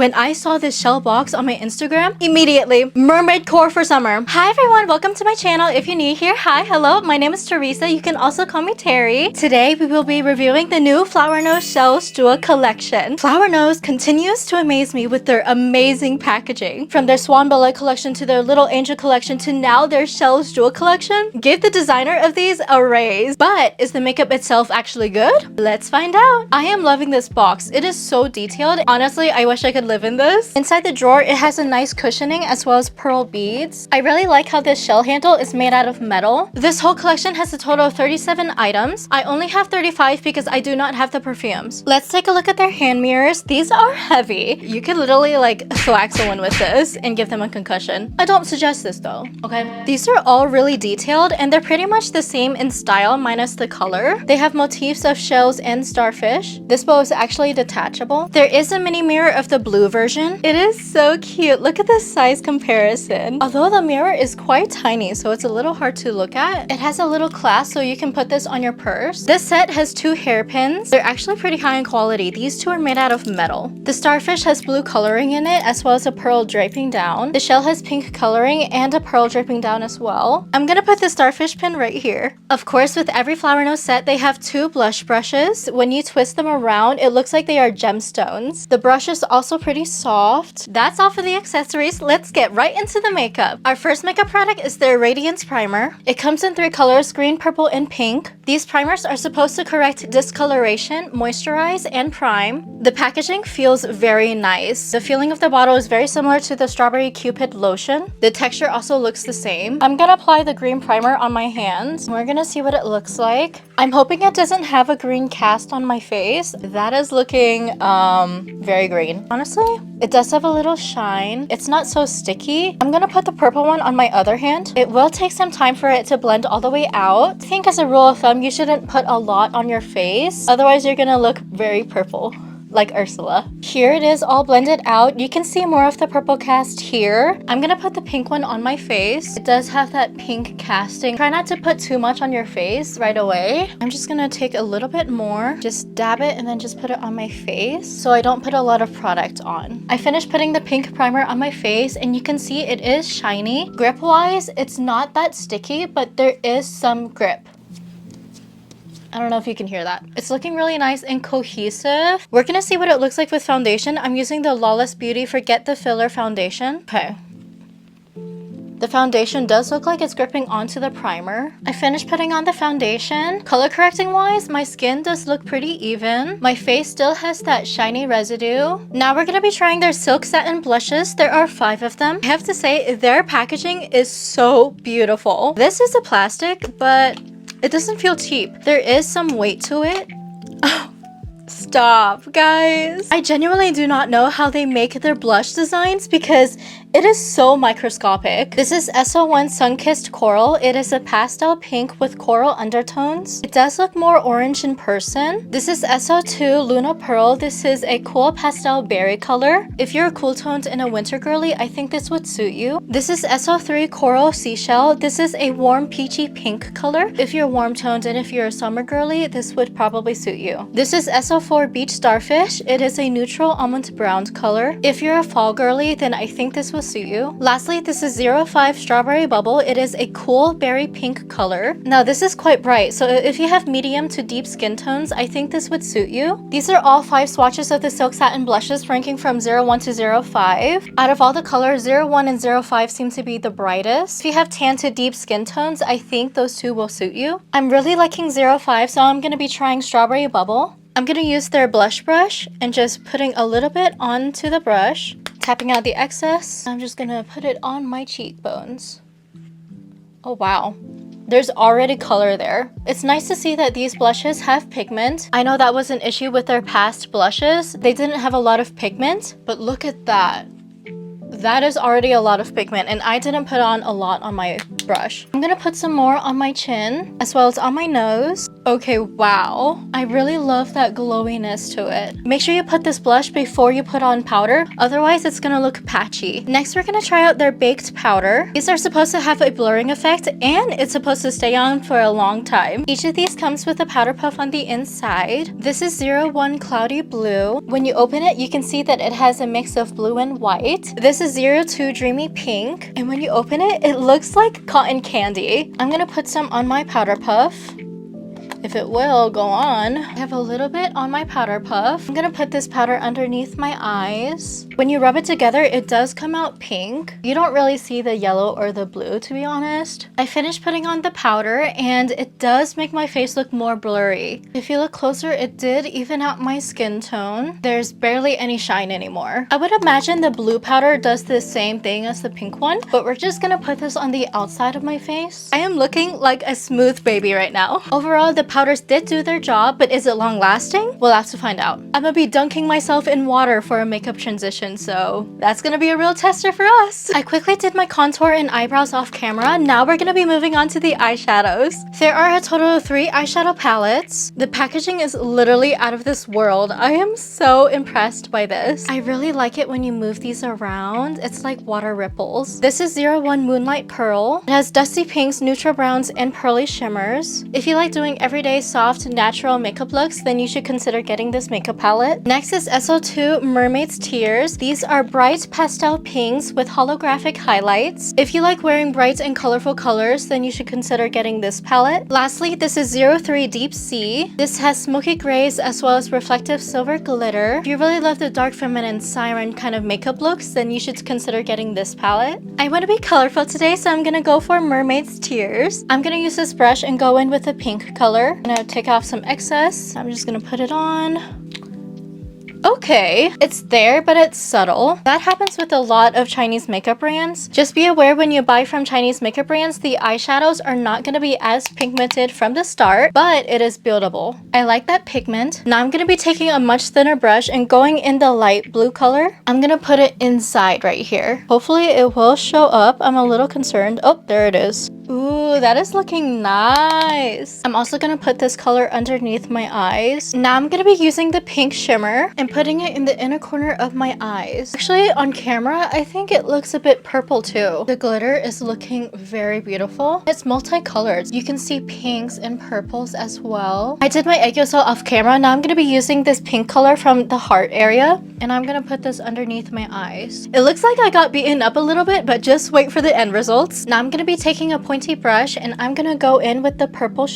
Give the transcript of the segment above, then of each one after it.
when I saw this shell box on my Instagram, immediately, Mermaidcore for summer. Hi everyone, welcome to my channel. If you're new here, hi, hello, my name is Teresa. You can also call me Terry. Today, we will be reviewing the new Flower Nose Shells Jewel collection. Flower Nose continues to amaze me with their amazing packaging. From their Swan Ballet collection to their Little Angel collection to now their Shells Jewel collection. Give the designer of these a raise. But is the makeup itself actually good? Let's find out. I am loving this box. It is so detailed. Honestly, I wish I could live in this. Inside the drawer, it has a nice cushioning as well as pearl beads. I really like how this shell handle is made out of metal. This whole collection has a total of 37 items. I only have 35 because I do not have the perfumes. Let's take a look at their hand mirrors. These are heavy. You could literally like thwack someone with this and give them a concussion. I don't suggest this though, okay? These are all really detailed and they're pretty much the same in style minus the color. They have motifs of shells and starfish. This bow is actually detachable. There is a mini mirror of the blue version. It is so cute. Look at the size comparison. Although the mirror is quite tiny, so it's a little hard to look at. It has a little clasp so you can put this on your purse. This set has 2 hairpins. They're actually pretty high in quality. These 2 are made out of metal. The starfish has blue coloring in it as well as a pearl draping down. The shell has pink coloring and a pearl draping down as well. I'm gonna put the starfish pin right here. Of course, with every Flower Nose set, they have 2 blush brushes. When you twist them around, it looks like they are gemstones. The brush is also pretty soft. That's all for the accessories. Let's get right into the makeup. Our first makeup product is their Radiance Primer. It comes in 3 colors, green, purple, and pink. These primers are supposed to correct discoloration, moisturize, and prime. The packaging feels very nice. The feeling of the bottle is very similar to the Strawberry Cupid lotion. The texture also looks the same. I'm gonna apply the green primer on my hands. We're gonna see what it looks like. I'm hoping it doesn't have a green cast on my face. That is looking very green. Honestly, it does have a little shine. It's not so sticky. I'm gonna put the purple one on my other hand. It will take some time for it to blend all the way out. I think as a rule of thumb, you shouldn't put a lot on your face. Otherwise, you're gonna look very purple, like Ursula. Here it is all blended out. You can see more of the purple cast here. I'm gonna put the pink one on my face. It does have that pink casting. Try not to put too much on your face right away. I'm just gonna take a little bit more, just dab it and then just put it on my face so I don't put a lot of product on. I finished putting the pink primer on my face and you can see it is shiny. Grip wise, it's not that sticky, but there is some grip. I don't know if you can hear that. It's looking really nice and cohesive. We're gonna see what it looks like with foundation. I'm using the Lawless Beauty Forget the Filler foundation. Okay. The foundation does look like it's gripping onto the primer. I finished putting on the foundation. Color correcting wise, my skin does look pretty even. My face still has that shiny residue. Now we're gonna be trying their Silk Satin blushes. There are 5 of them. I have to say, their packaging is so beautiful. This is a plastic, but it doesn't feel cheap. There is some weight to it. Oh, stop, guys. I genuinely do not know how they make their blush designs because it is so microscopic. This is SO1 Sunkissed Coral. It is a pastel pink with coral undertones. It does look more orange in person. This is SO2 Luna Pearl. This is a cool pastel berry color. If you're cool toned and a winter girly, I think this would suit you. This is SO3 Coral Seashell. This is a warm peachy pink color. If you're warm toned and if you're a summer girly, this would probably suit you. This is SO4 Beach Starfish. It is a neutral almond brown color. If you're a fall girly, then I think this will suit you. Lastly, this is 05 Strawberry Bubble. It is a cool berry pink color. Now this is quite bright, so if you have medium to deep skin tones, I think this would suit you. These are all 5 swatches of the Silk Satin blushes ranking from 01 to 05. Out of all the colors, 01 and 05 seem to be the brightest. If you have tan to deep skin tones, I think those 2 will suit you. I'm really liking 05, so I'm going to be trying Strawberry Bubble. I'm going to use their blush brush and just putting a little bit onto the brush. Tapping out the excess. I'm just gonna put it on my cheekbones. Oh wow. There's already color there. It's nice to see that these blushes have pigment. I know that was an issue with their past blushes. They didn't have a lot of pigment, but look at that. That is already a lot of pigment and I didn't put on a lot on my brush. I'm gonna put some more on my chin as well as on my nose. Okay, wow. I really love that glowiness to it. Make sure you put this blush before you put on powder, otherwise it's gonna look patchy. Next, we're gonna try out their baked powder. These are supposed to have a blurring effect and it's supposed to stay on for a long time. Each of these comes with a powder puff on the inside. This is 01 Cloudy Blue. When you open it, you can see that it has a mix of blue and white. This is 02 Dreamy Pink. And when you open it, it looks like cotton candy. I'm gonna put some on my powder puff. If it will go on. I have a little bit on my powder puff. I'm gonna put this powder underneath my eyes. When you rub it together, it does come out pink. You don't really see the yellow or the blue, to be honest. I finished putting on the powder and it does make my face look more blurry. If you look closer, it did even out my skin tone. There's barely any shine anymore. I would imagine the blue powder does the same thing as the pink one, but we're just gonna put this on the outside of my face. I am looking like a smooth baby right now. Overall, the powders did do their job, but is it long lasting? We'll have to find out. I'm gonna be dunking myself in water for a makeup transition, so that's gonna be a real tester for us. I quickly did my contour and eyebrows off camera. Now we're gonna be moving on to the eyeshadows. There are a total of 3 eyeshadow palettes. The packaging is literally out of this world. I am so impressed by this. I really like it when you move these around. It's like water ripples. This is 01 Moonlight Pearl. It has dusty pinks, neutral browns, and pearly shimmers. If you like doing everyday soft natural makeup looks, then you should consider getting this makeup palette. Next is SO2 Mermaid's Tears. These are bright pastel pinks with holographic highlights. If you like wearing bright and colorful colors, then you should consider getting this palette. Lastly, this is 03 Deep Sea. This has smoky grays as well as reflective silver glitter. If you really love the dark feminine siren kind of makeup looks, then you should consider getting this palette. I want to be colorful today, so I'm gonna go for Mermaid's Tears. I'm gonna use this brush and go in with a pink color. I'm gonna take off some excess. I'm just gonna put it on. Okay, it's there, but it's subtle. That happens with a lot of Chinese makeup brands. Just be aware when you buy from Chinese makeup brands, the eyeshadows are not going to be as pigmented from the start, but it is buildable. I like that pigment. Now I'm going to be taking a much thinner brush and going in the light blue color. I'm going to put it inside right here. Hopefully it will show up. I'm a little concerned. Oh, there it is. Ooh, that is looking nice. I'm also gonna put this color underneath my eyes. Now I'm gonna be using the pink shimmer and putting it in the inner corner of my eyes. Actually, on camera, I think it looks a bit purple too. The glitter is looking very beautiful. It's multicolored. You can see pinks and purples as well. I did my egg yolk off camera. Now I'm gonna be using this pink color from the heart area, and I'm gonna put this underneath my eyes. It looks like I got beaten up a little bit, but just wait for the end results. Now I'm gonna be taking a pointy brush and I'm gonna go in with the purple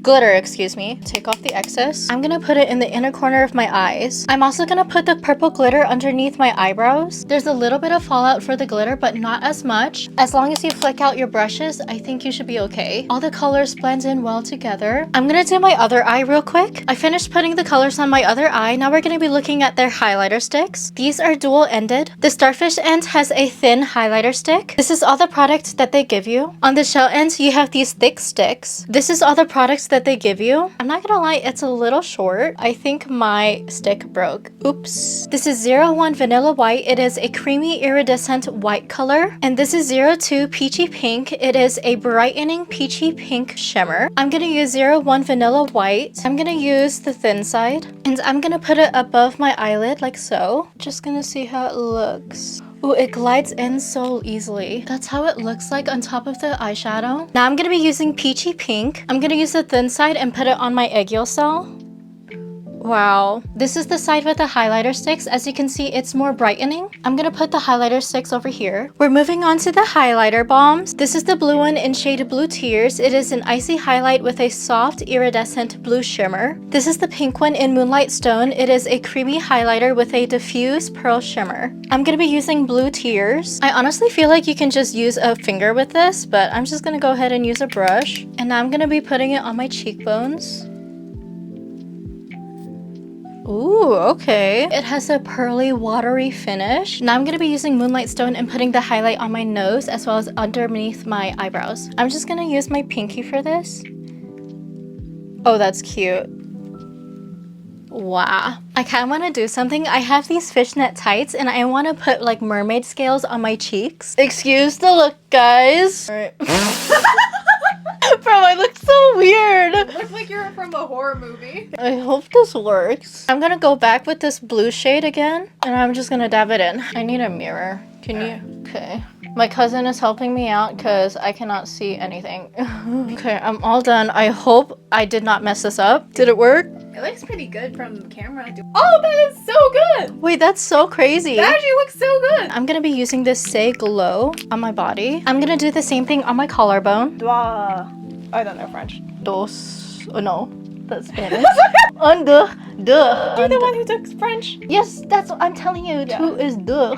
glitter, excuse me. Take off the excess. I'm gonna put it in the inner corner of my eyes. I'm also gonna put the purple glitter underneath my eyebrows. There's a little bit of fallout for the glitter, but not as much. As long as you flick out your brushes, I think you should be okay. All the colors blend in well together. I'm gonna do my other eye real quick. I finished putting the colors on my other eye. Now we're gonna be looking at their highlighter sticks. These are dual-ended. The starfish end has a thin highlighter stick. This is all the product that they give you. On the shell end, you have these thick sticks. This is all the products that they give you. I'm not gonna lie, it's a little short. I think my stick broke. Oops. This is 01 Vanilla White. It is a creamy iridescent white color. And this is 02 Peachy Pink. It is a brightening peachy pink shimmer. I'm gonna use 01 Vanilla White. I'm gonna use the thin side. And I'm gonna put it above my eyelid like so. Just gonna see how it looks. Ooh, it glides in so easily. That's how it looks like on top of the eyeshadow. Now I'm gonna be using Peachy Pink. I'm gonna use the thin side and put it on my egg yolk cell. Wow. This is the side with the highlighter sticks. As you can see, it's more brightening. I'm gonna put the highlighter sticks over here. We're moving on to the highlighter balms. This is the blue one in shade Blue Tears. It is an icy highlight with a soft iridescent blue shimmer. This is the pink one in Moonlight Stone. It is a creamy highlighter with a diffuse pearl shimmer. I'm gonna be using Blue Tears. I honestly feel like you can just use a finger with this, but I'm just gonna go ahead and use a brush. And now I'm gonna be putting it on my cheekbones. Ooh, okay. It has a pearly, watery finish. Now I'm going to be using Moonlight Stone and putting the highlight on my nose as well as underneath my eyebrows. I'm just going to use my pinky for this. Oh, that's cute. Wow. I kind of want to do something. I have these fishnet tights and I want to put like mermaid scales on my cheeks. Excuse the look, guys. All right. Bro, I look so weird. You look like you're from a horror movie. I hope this works. I'm gonna go back with this blue shade again, and I'm just gonna dab it in. I need a mirror. Can you? Okay. My cousin is helping me out because I cannot see anything. Okay, I'm all done. I hope I did not mess this up. Did it work? It looks pretty good from the camera. Oh, that is so good! Wait, that's so crazy. That actually looks so good! I'm gonna be using this Say Glow on my body. I'm gonna do the same thing on my collarbone. I don't know French. Dos. Oh no, that's Spanish. Un, deux, deux. You're the one who took French. Yes, that's what I'm telling you. Yeah. Two is deux.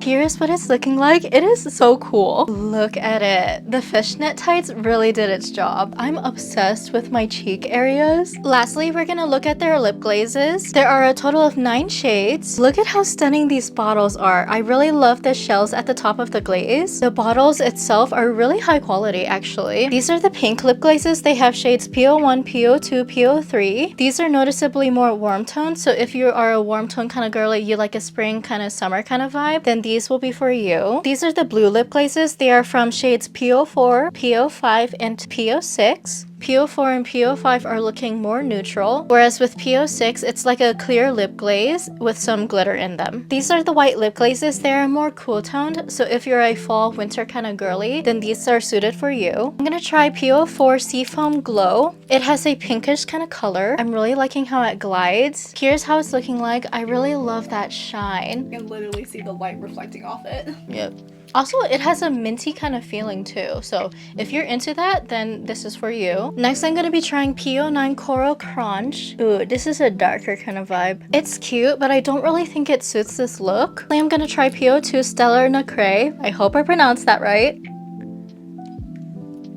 Here's what it's looking like. It is so cool. Look at it. The fishnet tights really did its job. I'm obsessed with my cheek areas. Lastly, we're gonna look at their lip glazes. There are a total of 9 shades. Look at how stunning these bottles are. I really love the shells at the top of the glaze. The bottles itself are really high quality, actually. These are the pink lip glazes. They have shades PO1, PO2, PO3. These are noticeably more warm toned, so if you are a warm tone kind of girly, you like a spring kind of summer kind of vibe, then these will be for you. These are the blue lip glazes. They are from shades PO4, PO5, and PO6. PO4 and PO5 are looking more neutral, whereas with PO6, it's like a clear lip glaze with some glitter in them. These are the white lip glazes. They are more cool toned, so if you're a fall winter kind of girly, then these are suited for you. I'm gonna try PO4 Seafoam Glow. It has a pinkish kind of color. I'm really liking how it glides. Here's how it's looking like. I really love that shine. You can literally see the light reflecting off it. Yep. Also, it has a minty kind of feeling too, so if you're into that, then this is for you. Next, I'm gonna be trying PO9 Coral Crunch. Ooh, this is a darker kind of vibe. It's cute, but I don't really think it suits this look. I'm gonna try PO2 Stellar Nacre. I hope I pronounced that right.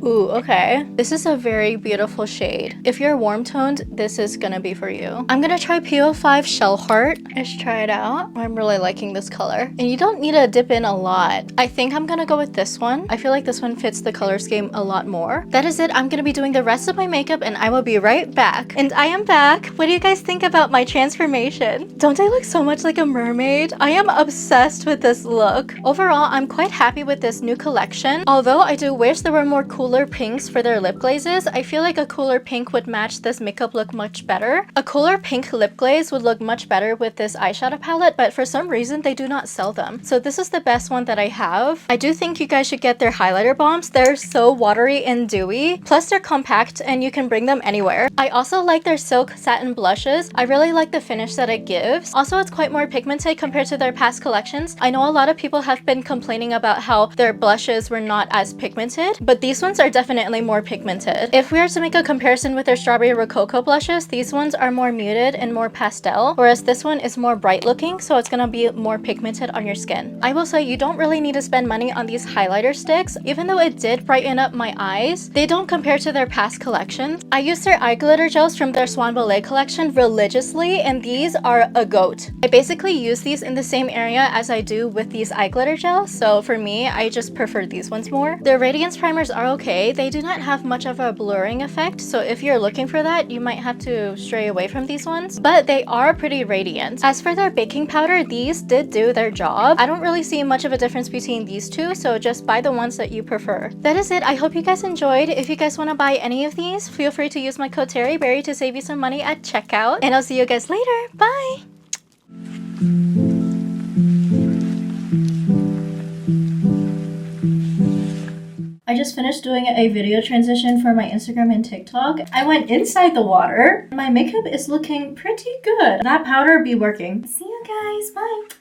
Ooh, okay. This is a very beautiful shade. If you're warm toned, this is gonna be for you. I'm gonna try PO5 Shell Heart. Let's try it out. I'm really liking this color. And you don't need to dip in a lot. I think I'm gonna go with this one. I feel like this one fits the color scheme a lot more. That is it. I'm gonna be doing the rest of my makeup and I will be right back. And I am back. What do you guys think about my transformation? Don't I look so much like a mermaid? I am obsessed with this look. Overall, I'm quite happy with this new collection. Although I do wish there were more cooler pinks for their lip glazes. I feel like a cooler pink would match this makeup look much better. A cooler pink lip glaze would look much better with this eyeshadow palette, but for some reason they do not sell them. So this is the best one that I have. I do think you guys should get their highlighter bombs. They're so watery and dewy. Plus they're compact and you can bring them anywhere. I also like their silk satin blushes. I really like the finish that it gives. Also, it's quite more pigmented compared to their past collections. I know a lot of people have been complaining about how their blushes were not as pigmented, but these ones are definitely more pigmented. If we are to make a comparison with their Strawberry Rococo blushes, these ones are more muted and more pastel, whereas this one is more bright looking, so it's gonna be more pigmented on your skin. I will say you don't really need to spend money on these highlighter sticks. Even though it did brighten up my eyes, they don't compare to their past collections. I use their eye glitter gels from their Swan Ballet collection religiously, and these are a goat. I basically use these in the same area as I do with these eye glitter gels, so for me, I just prefer these ones more. Their radiance primers are okay. They do not have much of a blurring effect, so if you're looking for that, you might have to stray away from these ones, but they are pretty radiant. As for their baking powder, these did do their job. I don't really see much of a difference between these two, so just buy the ones that you prefer. That is it. I hope you guys enjoyed. If you guys want to buy any of these, feel free to use my code TERRYBERRY to save you some money at checkout, and I'll see you guys later. Bye! I just finished doing a video transition for my Instagram and TikTok. I went inside the water. My makeup is looking pretty good. That powder be working. See you guys. Bye.